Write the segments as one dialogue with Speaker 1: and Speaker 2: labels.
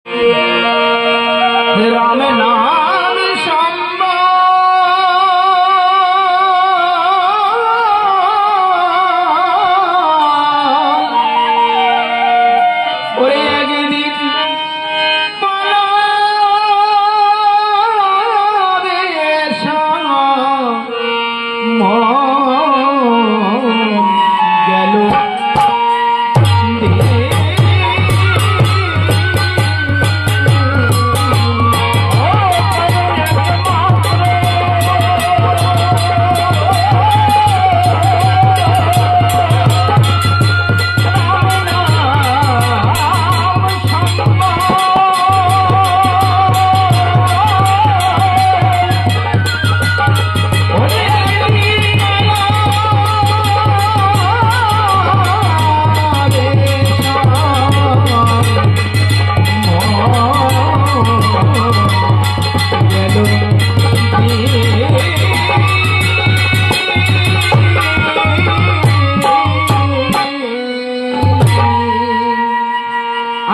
Speaker 1: राम नाम शंभो ओरे एक दिन पालावे गलो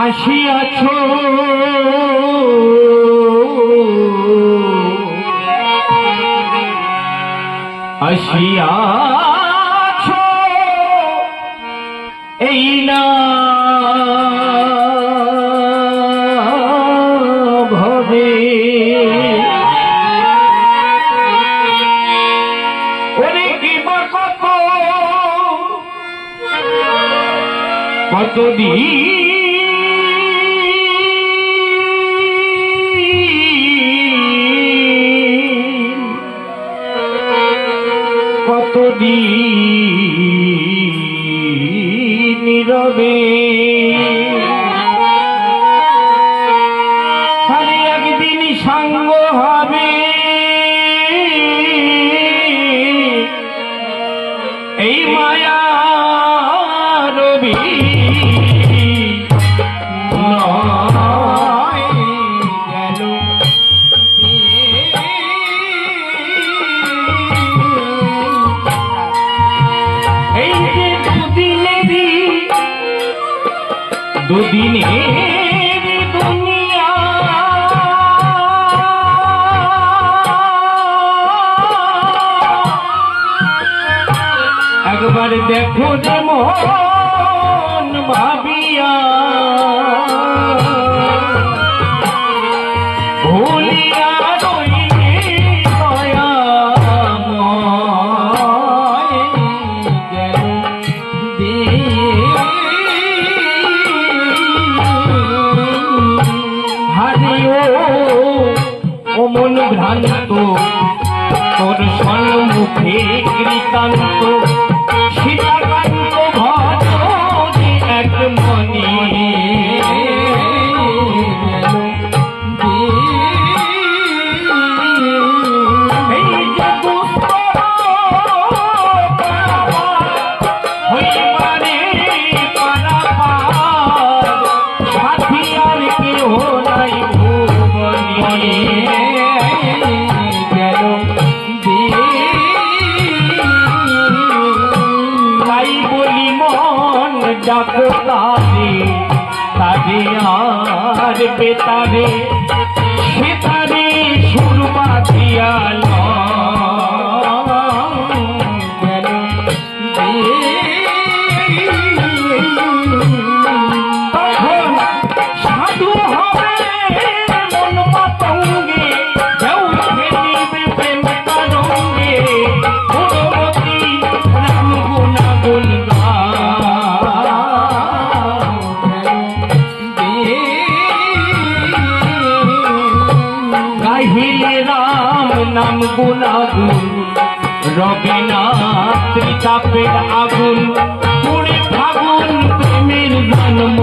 Speaker 1: আসিয়াছো আসিয়াছো এই না ভবে ওরে কি বা কতদিন নীরবে আরে একদিন সাঙ্গ হবে এই মায়া রবি দুদিনের দুনিয়া একবার দেখো যে মন ভাবিয়া ভুলিয়া রইলে দয়াময় গেল ও মন ভ্রান্ত তোর সম্মুখে কৃতান্ত সীতাকান্ত ভজ এক মনে ডাকো তারে আর বেতারে সেতারে সুর বাঁধিয়াল তখন সাধু হবে মন পতঙ্গে কেউ ফেলিবে প্রেম তরঙ্গে ভগবতী রাম গুণাগুণ নাম গুণাগুণ রবে না ত্রিতাপের আগুন পুড়ে ফাগুন প্রেমের জন্ম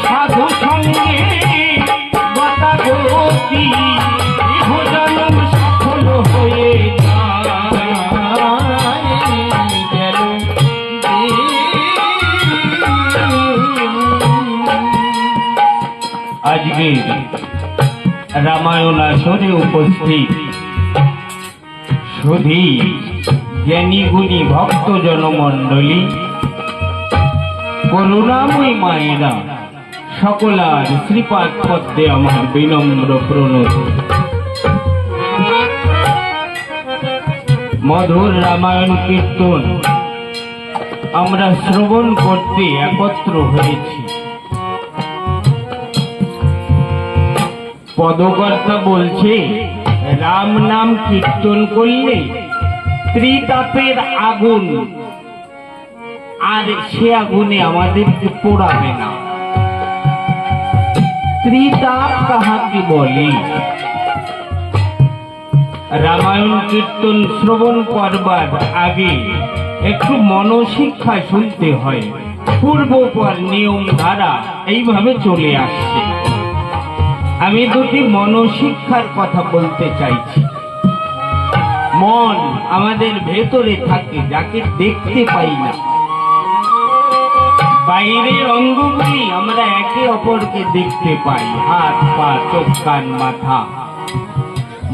Speaker 1: সাধু সঙ্গে গতাগতি ভোজন সফল হয়ে আজকে রামায়ণ আসরে উপস্থিত সুধী জ্ঞানী গুণী ভক্ত জনমণ্ডলী, করুণাময়ী মায়েরা, সকলার শ্রীপাদ পদ্মে আমার বিনম্র প্রণতি। মধুর রামায়ণ কীর্তন আমরা শ্রবণ করতে একত্র হয়েছি। পদকর্তা বলছে, রাম নাম কীর্তন করলে ত্রিতাপের আগুন, আর সে আগুনে আমাদেরকে পোড়াবে না। ত্রিতাপ কাহাকে বলে? রামায়ণ কীর্তন শ্রবণ করবার আগে একটু মনশিক্ষা শুনতে হয়। পূর্বপর নিয়ম ধারা এইভাবে চলে আসছে। আমি দুটি মনশিক্ষার কথা বলতে চাইছি। মন আমাদের ভেতরে থাকে, যাকে দেখতে পাই না। বাইরের অঙ্গগুলি আমরা একে অপরকে দেখতে পাই, হাত পা চোখ কান মাথা।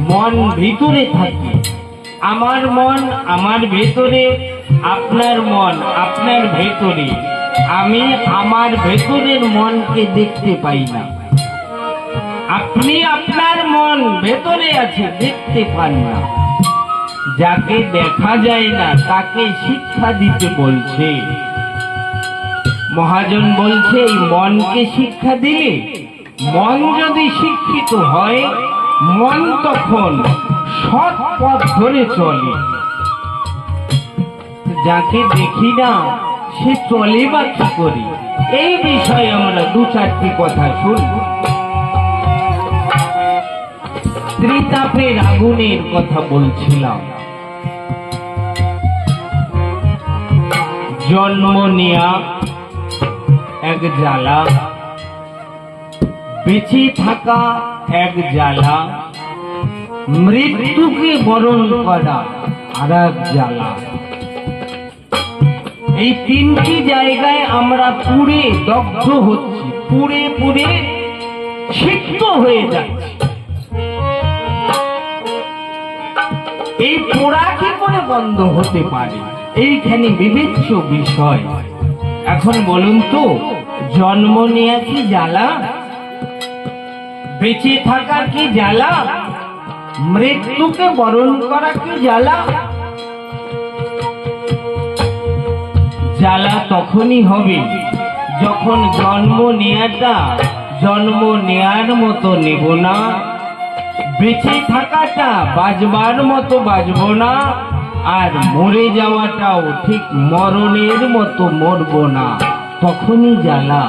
Speaker 1: মন ভিতরে থাকে। আমার মন আমার ভেতরে, আপনার মন আপনার ভেতরে। আমি আমার ভেতরের মনকে দেখতে পাই না। আপনি আপনার মন ভেতরে আছে, দেখতে পান না। যাকে দেখা যায় না তাকে শিক্ষা দিতে বলছে। মহাজন বলছে, এই মনকে শিক্ষা দিলে, মন যদি শিক্ষিত হয়, মন তখন সৎ পথ ধরে চলে। যাকে দেখি না সে চলে বা কি করে? এই বিষয়ে আমরা দু চারটি কথা শুনব। ত্রিতাপের আগুনের কথা বলছিলাম। জন্ম নেয়া এক জ্বালা, বেঁচে থাকা এক জ্বালা, মৃত্যুকে বরণ করা আর এক জ্বালা। এই তিনটি জায়গায় আমরা পুড়ে দগ্ধ হচ্ছি, পুড়ে পুড়ে সিক্ত হয়ে যাচ্ছি। এই পোড়া কি করে বন্ধ হতে পারে? এইখানে বিবেচ্য বিষয়। এখন বলুন তো, জন্ম নেয়া কি জ্বালা? বেঁচে থাকা কি জ্বালা? মৃত্যুকে বরণ করা কি জ্বালা? জ্বালা তখনই হবে যখন জন্ম নেয়াটা জন্ম নেয়ার মতো নেব না, বেঁচে থাকাটা বাজবার মতো বাজব না, আর মরে যাওয়াটাও ঠিক মরণের মতো মরব না। তখনই জ্বালা।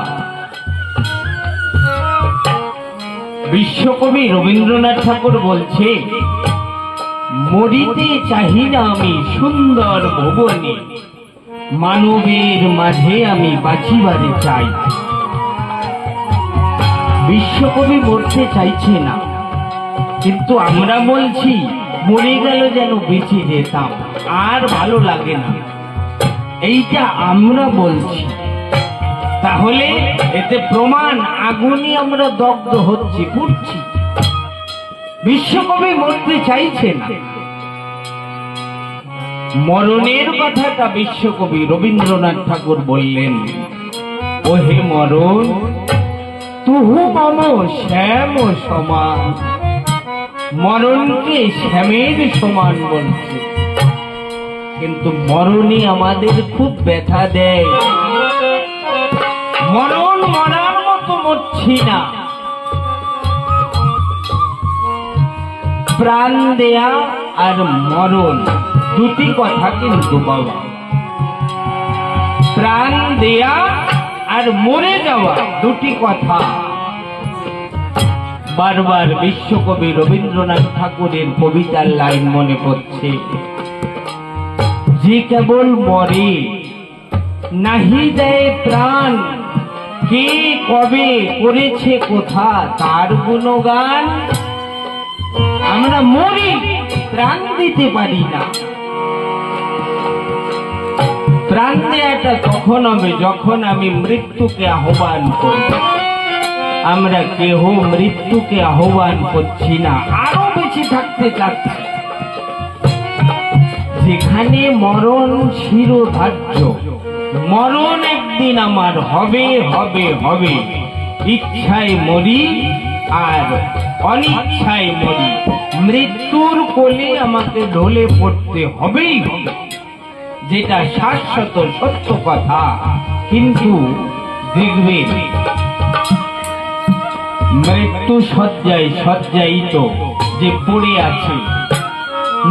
Speaker 1: বিশ্বকবি রবীন্দ্রনাথ ঠাকুর বলছে, মরিতে চাহি না আমি সুন্দর ভুবনে, মানবের মাঝে আমি বাঁচিবারে চাই। বিশ্বকবি মরতে চাইছে না, কিন্তু আমরা বলছি মরে গেল যেন বেঁচে যেতাম, আর ভালো লাগে না। এইটা আমরা বলছি। তাহলে এতে প্রমাণ আগুনে আমরা দগ্ধ হচ্ছি, পুড়ছি। বিশ্বকবি মরতে চাইছে না। মরণের কথাটা বিশ্বকবি রবীন্দ্রনাথ ঠাকুর বললেন, ওহে মরণ তুহু মম শ্যাম সমান। মরণকে শ্যামের সমান বলছে, কিন্তু মরণে আমাদের খুব ব্যথা দেয়। মরণ মরার মতো মরছি না। প্রাণ দেয়া আর মরণ দুটি কথা কিন্তু বাবা। প্রাণ দেয়া আর মরে যাওয়া দুটি কথা। বারবার বিশ্বকবি রবীন্দ্রনাথ ঠাকুরের কবিতার লাইন মনে পড়ছে, যে কেবল মরে নাহি দেয় প্রাণ, কে কবে করেছে কোথা তার গুণগান। আমরা মরি, প্রাণ দিতে পারি না। প্রাণ দেয়াটা তখন হবে যখন আমি মৃত্যুকে আহ্বান করব। আমরা কেহ মৃত্যুকে আহ্বান করছি না, আরো বেঁচে থাকতে চাচ্ছি। যেখানে মরণ শিরোধার্য, মরণ একদিন আমার হবে হবে হবে। ইচ্ছায় মরি আর অনিচ্ছায় মরি, মৃত্যুর কোলে আমাকে ঢলে পড়তে হবেই হবে, যেটা শাশ্বত সত্য কথা। কিন্তু দেখবে মৃত্যু শয্যায় শয্যায়িত যে পড়ে আছে,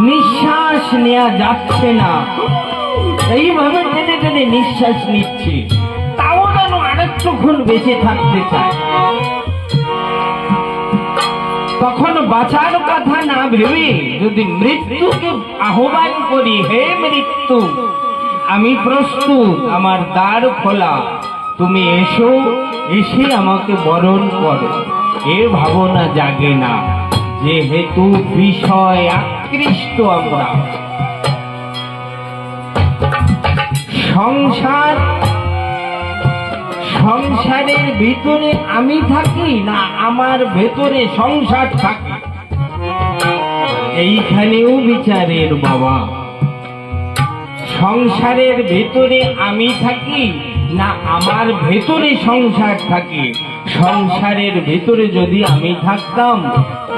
Speaker 1: নিঃশ্বাস নেওয়া যাচ্ছে না, এইভাবে টেনে টেনে নিঃশ্বাস নিচ্ছে, তাও যেন আরেকটুক্ষণ বেঁচে থাকতে চায়। তখন বাঁচার কথা না ভেবে যদি মৃত্যুকে আহ্বান করি, হে মৃত্যু আমি প্রস্তুত, আমার দ্বার খোলা, তুমি এসো, এসে আমাকে বরণ করো, এ ভাবনা জাগে না। যেহেতু বিষয় আকৃষ্ট আমরা, সংসারের ভিতরে আমি থাকি না আমার ভেতরে সংসার থাকে, এইখানেও বিচারের বাবা। সংসারের ভেতরে আমি থাকি না আমার ভেতরে সংসার থাকে। সংসারের ভেতরে যদি আমি থাকতাম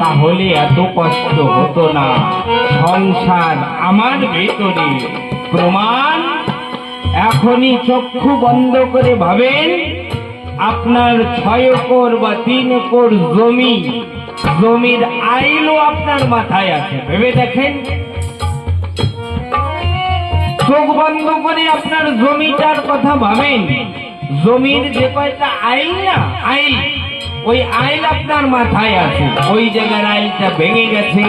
Speaker 1: তাহলে এত কষ্ট হতো না। সংসার আমার ভেতরে, প্রমাণ এখনই চক্ষু বন্ধ করে ভাবেন, আপনার 6 একর বা 3 একর জমি, জমির আইলও আপনার মাথায় আছে, ভেবে দেখেন। চোখ বন্ধ করে আপনার জমিটার কথা ভাবেন, জমির যে কয়টা আইল না, আইল, ওই আইল আপনার মাথায় আছে। ওই জায়গার আইলটা ভেঙে গেছে,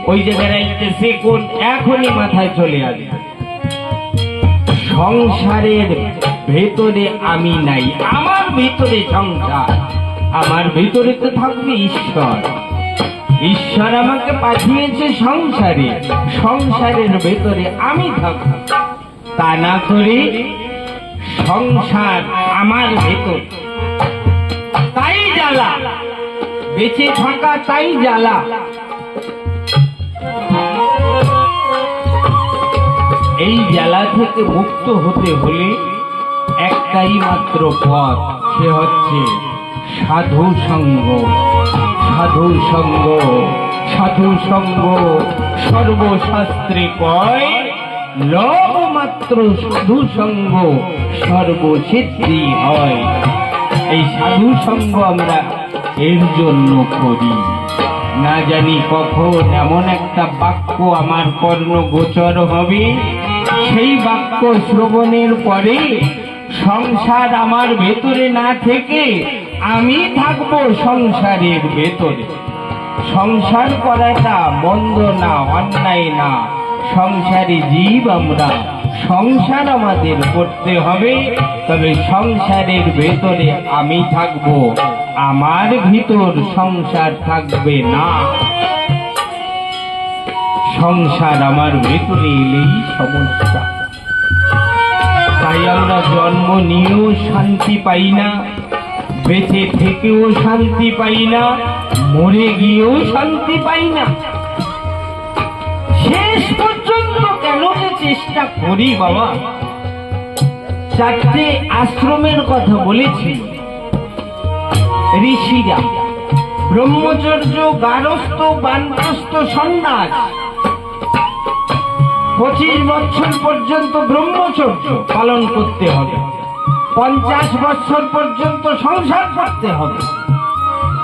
Speaker 1: ওই জায়গার আইলটা সেকুন, এখনই মাথায় চলে আসে। সংসারের ভেতরে আমি নাই, আমার ভিতরে সংসার, আমার ভিতরে তো থাকবে ঈশ্বর। ঈশ্বর আমাকে পাঠিয়েছে সংসারে, সংসারের ভেতরে আমি থাকব। তা না করে সংসার আমার ভেতর, তাই জ্বালা, বেঁচে থাকা তাই জ্বালা। এই জ্বালা থেকে মুক্ত হতে হলে একটাই মাত্র পথ, সে হচ্ছে সাধু সঙ্গ। সাধু সঙ্গ, সাধু সঙ্গ সর্বশাস্ত্রে কয়, লব মাত্র সাধু সঙ্গ সর্বসিদ্ধি হয়। এই সাধু সঙ্গ আমরা এর জন্য করি। না জানি কখন এমন একটা বাক্য আমার কর্ণগোচর হবে, সেই বাক্য শ্রবণের পরে সংসার আমার ভেতরে না থেকে আমি থাকবো সংসারের ভেতরে। সংসার করাটা মন্দ না, অন্যায় না, সংসারী জীব আমরা, সংসার আমাদের করতে হবে। তবে সংসারের ভেতরে আমি থাকবো, আমার ভিতর সংসার থাকবে না। সংসার আমার ভেতরে এলেই সমস্যা। তাই আমরা জন্ম নিয়েও শান্তি পাই না, বেঁচে থেকেও শান্তি পাই না, মরে গিয়েও শান্তি পাই না। শেষ পর্যন্ত কেন যে চেষ্টা করি বাবা। 4টে আশ্রমের কথা বলেছি। ঋষিরা ব্রহ্মচর্য, গারস্থ, বানপ্রস্থ, সন্ন্যাস। 25 বছর পর্যন্ত ব্রহ্মচর্য পালন করতে হবে, 50 বছর পর্যন্ত সংসার করতে হবে,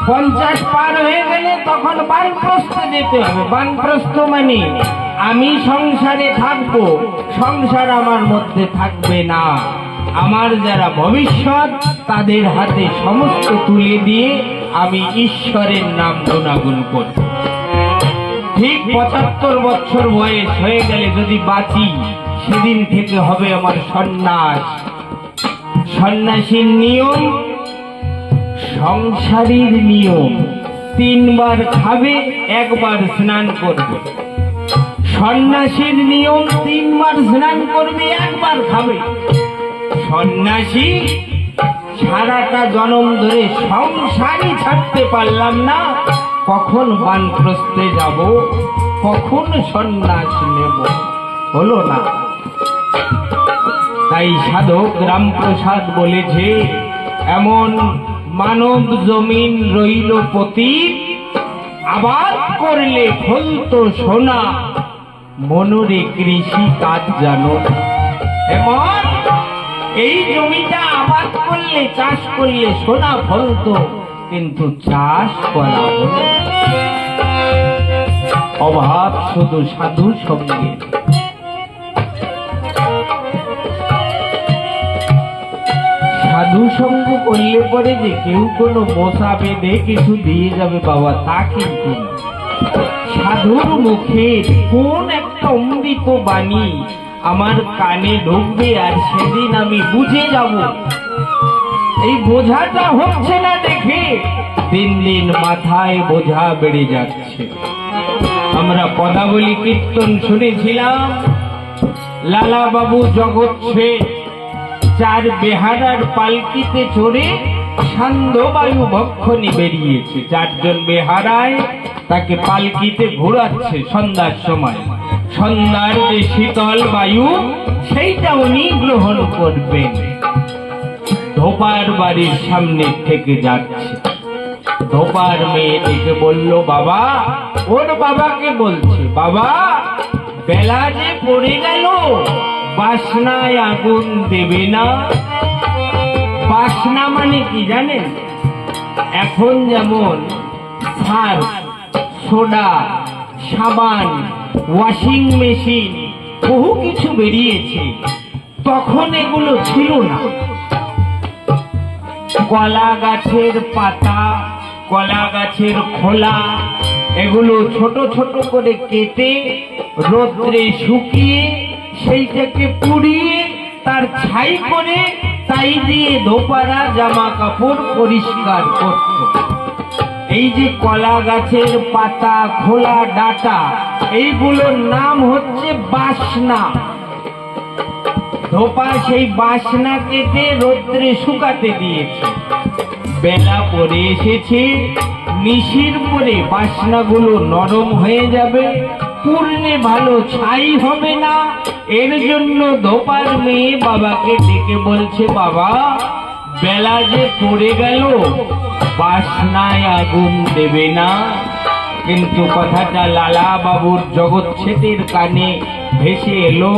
Speaker 1: 50 পার হয়ে গেলে তখন বানপ্রস্থে যেতে হবে। বানপ্রস্থ মানে আমি সংসারে থাকবো, সংসার আমার মধ্যে থাকবে না। আমার যারা ভবিষ্যৎ তাদের হাতে সমস্ত তুলে দিয়ে আমি ঈশ্বরের নাম গুণাগুণ করব। ঠিক 75 বছর বয়স হয়ে গেলে যদি বাঁচি, সেদিন থেকে হবে আমার সন্ন্যাস। সন্ন্যাসীর নিয়ম, সংসারীর নিয়ম, 3 বার খাবে, 1 বার স্নান করবে। সন্ন্যাসীর নিয়ম 3 বার স্নান করবে, 1 বার খাবে। সন্ন্যাসী সারাটা জনম ধরে সংসারই ছাড়তে পারলাম না, কখন বানপ্রস্থে যাব, কখন সন্ন্যাস নেব, হলো না। তাই সাধক রামপ্রসাদ বলেছে, এমন মানব জমিন রইল পতিত, আবাদ করলে ফলতো সোনা, মনোরে কৃষি কাজ জানো। এমন এই জমিটা আবাদ করলে, চাষ করলে সোনা ফলতো, কিন্তু চাষ করা হলো অভাব শুধু সাধু সঙ্গে। সাধু সঙ্গ করলে পরে যে কেউ কোনো মশা বেঁধে কিছু দিয়ে যাবে বাবা, তা কিন্তু না। সাধুর মুখে কোন একটা অমৃত বাণী আমার কানে ঢুকবে, আর সেদিন আমি বুঝে যাব। এই বোঝাটা হচ্ছে না দেখে দিন দিন মাথায় বোঝা বেড়ে যাচ্ছে। আমরা পদাবলী কীর্তন শুনেছিলাম, লালা বাবু জগৎ ছেড়ে চার বেহারার পালকিতে চড়ে সান্ধ্যবায়ু ভক্ষণে বেরিয়েছে। চারজন বেহারায় তাকে পালকিতে ঘোরাচ্ছে সন্ধ্যার সময়। সন্ধ্যার যে শীতল বায়ু, সেইটা উনি গ্রহণ করবেন। ধোপার বাড়ির সামনে থেকে যাচ্ছে। ধোপার মেয়ে দেখে বলল, বাবা, ওর বাবাকে বলছে, বাবা, বেলা যে পড়ে গেল, বাসনায় আগুন দেবে না। বাসনা মানে কি জানেন? এখন যেমন সার্ফ, সোডা, সাবান, ওয়াশিং মেশিন, বহু কিছু বেরিয়েছে, তখন এগুলো ছিল না। কলা গাছের পাতা, কলা গাছের খোলা, এগুলো ছোট ছোট করে কেটে রোদ্রে শুকিয়ে সেইটাকে পুড়িয়ে তার ছাই করে তাই দিয়ে ধোপারা জামা কাপড় পরিষ্কার করত। এই যে কলা গাছের পাতা, খোলা, ডাটা, এইগুলোর নাম হচ্ছে বাসনা। ধোপা সেই বাসনা কেটে রোদ্রে শুকাতে দিয়েছে। বেলা পড়ে এসেছে, নিশির পরে বাসনাগুলো নরম হয়ে যাবে, পুড়লে ভালো ছাই হবে না। এর জন্য ধোপার মেয়ে বাবাকে ডেকে বলছে, বাবা, বেলা যে পড়ে গেল, বাসনায় আগুন দেবে না। কিন্তু কথাটা লালা বাবুর জগৎ ছেদের কানে ভেসে এলো।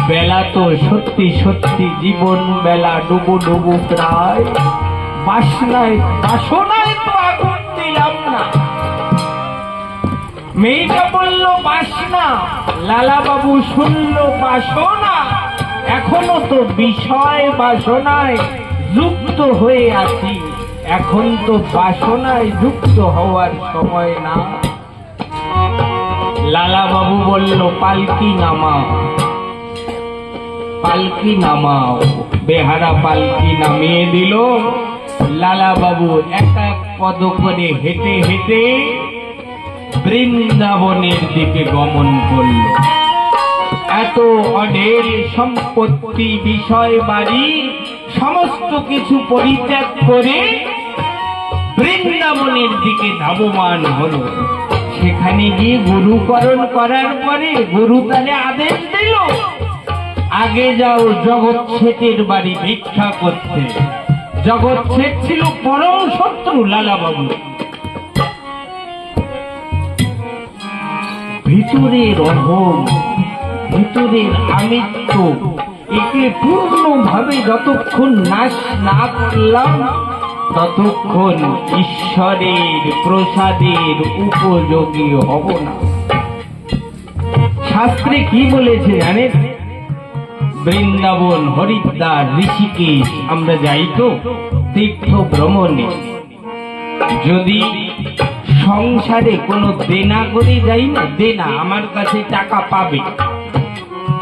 Speaker 1: বেলা তো সত্যি সত্যি জীবন বেলা ডুবু ডুবু প্রায়, বাসনায় বাসনায় তো আগুন দিলাম না। মেয়েটা বলল বাসনা, লালা বাবু শুনল বাসনা। এখনো তো বিষয় বাসনায় যুক্ত হয়ে আছি, এখন তো বাসনায় যুক্ত হওয়ার সময় না। লালা বাবু বলল, পালকি নামাও, পালকি নামাও। বেহারা পালকি নামিয়ে দিল। লালা বাবু এক এক পদ করে হেঁটে হেঁটে বৃন্দাবনের দিকে গমন করল। এত অঢেল সম্পত্তি, বিষয়, বাড়ি, সমস্ত কিছু পরিত্যাগ করে বৃন্দাবনের দিকে ধাবমান হল। সেখানে গিয়ে গুরুকরণ করার পরে গুরু তারে আদেশ দিল, আগে যাও জগৎ শেঠের বাড়ি ভিক্ষা করতে। জগৎ শেঠ ছিল পরম শত্রু লালা বাবু। ভিতরের অহং, ভিতরের আমিত্ব, একে পূর্ণভাবে যতক্ষণ নাশ না করলাম, ততক্ষণ ঈশ্বরের প্রসাদের উপযোগী হব না। শাস্ত্রে কি বলেছে জানেন? বৃন্দাবন, হরিদ্বার, ঋষিকেশ আমরা যাই তো তীর্থ ভ্রমণে, যদি সংসারে কোনো দেনা করে যাই না, দেনা আমার কাছে টাকা পাবে,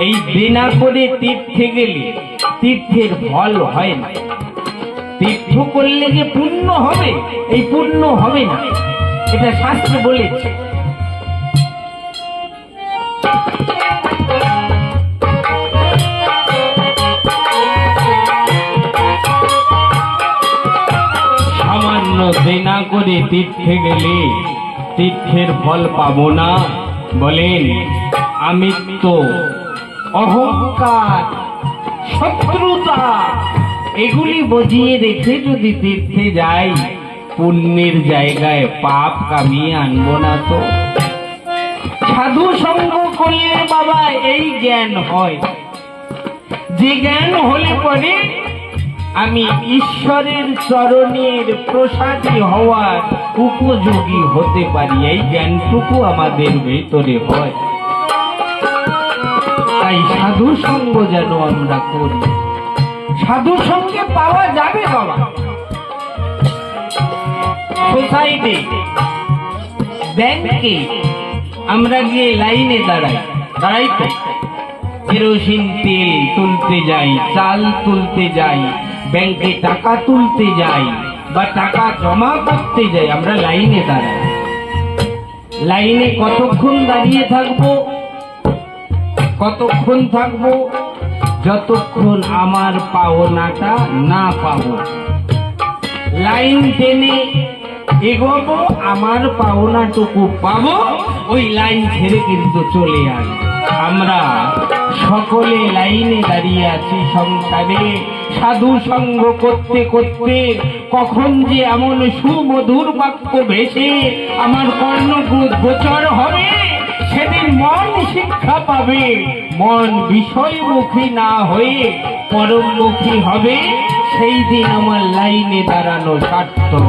Speaker 1: এই দেনা করে তীর্থে গেলে তীর্থের ফল হয় না। তীর্থ করলে যে পুণ্য হবে, এই পুণ্য হবে না, এটা শাস্ত্রে বলেছে। দেনা করে তীর্থে গেলে তীর্থের ফল পাবো না? বলেন, আমিত্ব, অহংকার, শত্রুতা এগুলি বজিয়ে রেখে যদি তীর্থে যাই, পুণ্যের জায়গায় পাপ কামিয়ে আনবো না তো? সাধু সঙ্গ করলে বাবা এই জ্ঞান হয়, যে জ্ঞান হলে পরে আমি ঈশ্বরের চরণের প্রসাদী হওয়ার উপযোগী হতে পারি। এই জ্ঞানটুকু আমাদের ভেতরে হয়। তাই সাধু সঙ্গ যেন আমরা করি। সাধু সঙ্গে পাওয়া যাবে বাবা। সোসাইটি, ব্যাংকে আমরা গিয়ে লাইনে দাঁড়াই তো, কেরোসিন তেল তুলতে যাই, চাল তুলতে যাই, ব্যাংকে টাকা তুলতে যাই বা টাকা জমা করতে যাই, আমরা লাইনে দাঁড়াই। লাইনে কতক্ষণ দাঁড়িয়ে থাকবো? কতক্ষণ থাকবো? যতক্ষণ আমার পাওনাটা না পাবো। লাইন টেনে এগোবো, আমার পাওনাটুকু পাবো, ওই লাইন ছেড়ে কিন্তু চলে আসবো। আমরা সকলে লাইনে দাঁড়িয়ে আছি সংসারে, সাধু সঙ্গ করতে করতে কখন যে এমন সুমধুর বাক্য ভেসে আমার কর্ণগোচর হবে, সেদিন মন শিক্ষা পাবে। মন বিষয়মুখী না হয়ে পরমমুখী হবে, সেই দিন আমার লাইনে দাঁড়ানো সার্থক।